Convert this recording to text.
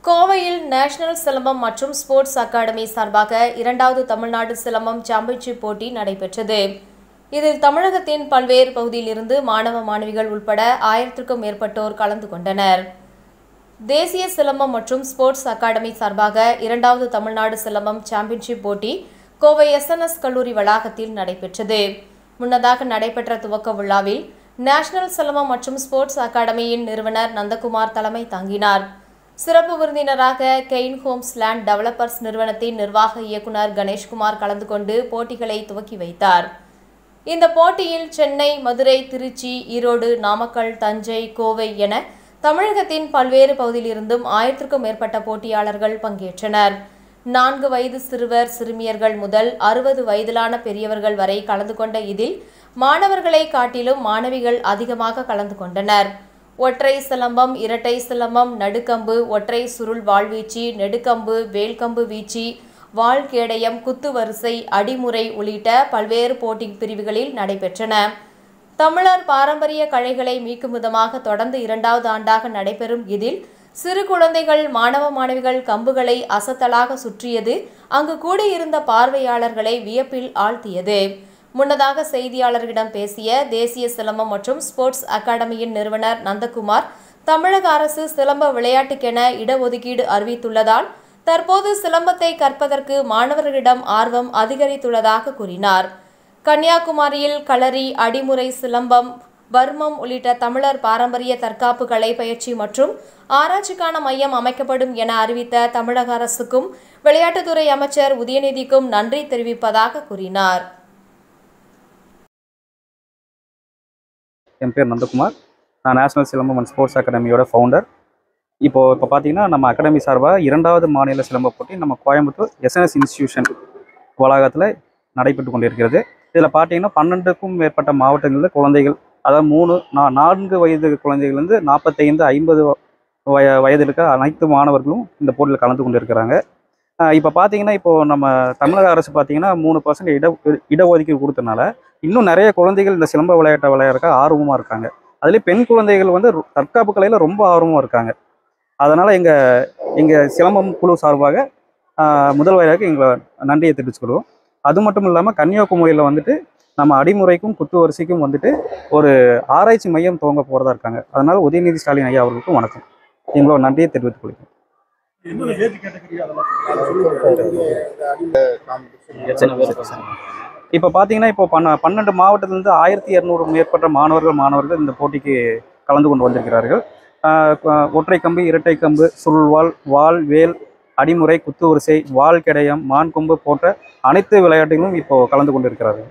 கோவையில் நேஷனல் சிலம்பம் மற்றும் sports academy சார்பாக இரண்டாவது தமிழ்நாடு சிலம்பம் சாம்பியன்ஷிப் போட்டி நடைபெற்றது. இதில் தமிழகத்தின் பல்வேறு பகுதியிலிருந்து மாணவ மாணவிகள் உட்பட 1000க்கும் மேற்பட்டோர் கலந்து கொண்டனர். தேசிய சிலம்பம் மற்றும் ஸ்போர்ட்ஸ் அகாடமி சார்பாக இரண்டாவது தமிழ்நாடு சிலம்பம் சாம்பியன்ஷிப் போட்டி கோவை SNS கல்லூரி வளாகத்தில் நடைபெற்றது. முன்னதாக நடைபெற்ற துவக்க விழாவில் நேஷனல் சிலம்பம் மற்றும் ஸ்போர்ட்ஸ் அகாடமியின் நிறுவனர் நந்தகுமார் தலைமை தாங்கினார். சிறப்பு விருந்தினராக கெயின் ஹோம்ஸ் லேண்ட் டெவலப்பர்ஸ் நிறுவனத்தின் நிர்வாக இயக்குநர் கணேஷ்குமார் கலந்து கொண்டு போட்டிகளை துவக்கி வைத்தார். இந்த போட்டியில் சென்னை, மதுரை, திருச்சி, ஈரோடு, நாமக்கல், தஞ்சை, கோவை என தமிழகத்தின் பல்வேறு பகுதியிலிருந்தும் 1000க்கும் மேற்பட்ட போட்டியாளர்கள் பங்கேற்றனர். 4 வயது சிறுவர் சிறுமியர்கள் முதல் 60 வயதிலான பெரியவர்கள் வரை கலந்து கொண்ட இதில் மாணவர்களை காட்டிலும் மாணவிகள் அதிகமாக கலந்து கொண்டனர். ஒற்றை சிலம்பம், இரட்டை சிலம்பம், நடுக்கம்பு, ஒற்றை சுருள் வாழ்வீச்சு, நெடுக்கம்பு, வேல்கம்பு வீச்சு, வாள் கேடயம், குத்துவரிசை, அடிமுறை உள்ளிட்ட பல்வேறு போட்டி பிரிவுகளில் நடைபெற்றன. தமிழர் பாரம்பரிய கலைகளை மீட்கும் விதமாக தொடர்ந்து 2வது ஆண்டாக நடைபெறும் இதில் சிறு குழந்தைகள், மாணவ மாணவிகள் கம்புகளை அசத்தலாக சுற்றியது அங்கு கூடியிருந்த பார்வையாளர்களை வியப்பில் ஆழ்த்தியது. முன்னதாக செய்தியாளர்களிடம் பேசிய தேசிய சிலம்பம் மற்றும் ஸ்போர்ட்ஸ் அகாடமியின் நிறுவனர் நந்தகுமார், தமிழக அரசு சிலம்ப விளையாட்டுக்கென இடஒதுக்கீடு அறிவித்துள்ளதால் தற்போது சிலம்பத்தை கற்பதற்கு மாணவர்களிடம் ஆர்வம் அதிகரித்துள்ளதாக கூறினார். கன்னியாகுமரியில் களரி, அடிமுறை சிலம்பம், வர்மம் உள்ளிட்ட தமிழர் பாரம்பரிய தற்காப்பு கலை பயிற்சி மற்றும் ஆராய்ச்சிக்கான மையம் அமைக்கப்படும் என அறிவித்த தமிழக அரசுக்கும் விளையாட்டுத்துறை அமைச்சர் உதயநிதிக்கும் நன்றி தெரிவிப்பதாக கூறினார். என் பேர் நந்தகுமார். நான் நேஷனல் சிலம்பம் அண்ட் ஸ்போர்ட்ஸ் அகாடமியோட ஃபவுண்டர். இப்போ பார்த்தீங்கன்னா நம்ம அகாடமி சார்பாக 2வது மாநில சிலம்ப போட்டி நம்ம கோயம்புத்தூர் SNS இன்ஸ்டிடியூஷன் வளாகத்தில் நடைபெற்று கொண்டிருக்கிறது. இதில் பார்த்தீங்கன்னா 12க்கும் மேற்பட்ட மாவட்டங்களில் குழந்தைகள், அதாவது 4 வயது குழந்தைகள்லேருந்து 45-50 வயது இருக்க அனைத்து மாணவர்களும் இந்த போட்டியில் கலந்து கொண்டு இருக்கிறாங்க. இப்போ பார்த்தீங்கன்னா இப்போது நம்ம தமிழக அரசு பார்த்தீங்கன்னா 3% இடஒதுக்கீடு கொடுத்தனால இன்னும் நிறைய குழந்தைகள் இந்த சிலம்ப விளையாட்டை விளையாடுறக்க ஆர்வமாக இருக்காங்க. அதுலேயும் பெண் குழந்தைகள் வந்து தற்காப்பு கலையில் ரொம்ப ஆர்வமாக இருக்காங்க. அதனால் எங்கள் சிலம்பம் குழு சார்பாக முதல்வராக எங்களை நன்றியை தெரிவிச்சுக்கிறோம். அது மட்டும் இல்லாமல் கன்னியாகுமரியில் வந்துட்டு நம்ம அடிமுறைக்கும் குத்து வரிசைக்கும் வந்துட்டு ஒரு ஆராய்ச்சி மையம் துவங்க போகிறதா இருக்காங்க. அதனால் உதயநிதி ஸ்டாலின் ஐயா அவர்களுக்கும் வணக்கம், எங்களோட நன்றியை தெரிவித்துக் கொள்கிறேன். இப்போ பார்த்தீங்கன்னா இப்போ 12 மாவட்டத்திலிருந்து 1200 மேற்பட்ட மாணவர்கள் இந்த போட்டிக்கு கலந்து கொண்டு வந்திருக்கிறார்கள். ஒற்றை கம்பு, இரட்டை கம்பு, சுருள்வாள், வாள், வேல், அடிமுறை, குத்துவரிசை, வாள் கேடயம், மான் கொம்பு போன்ற அனைத்து விளையாட்டுகளும் இப்போ கலந்து கொண்டிருக்கிறார்கள்.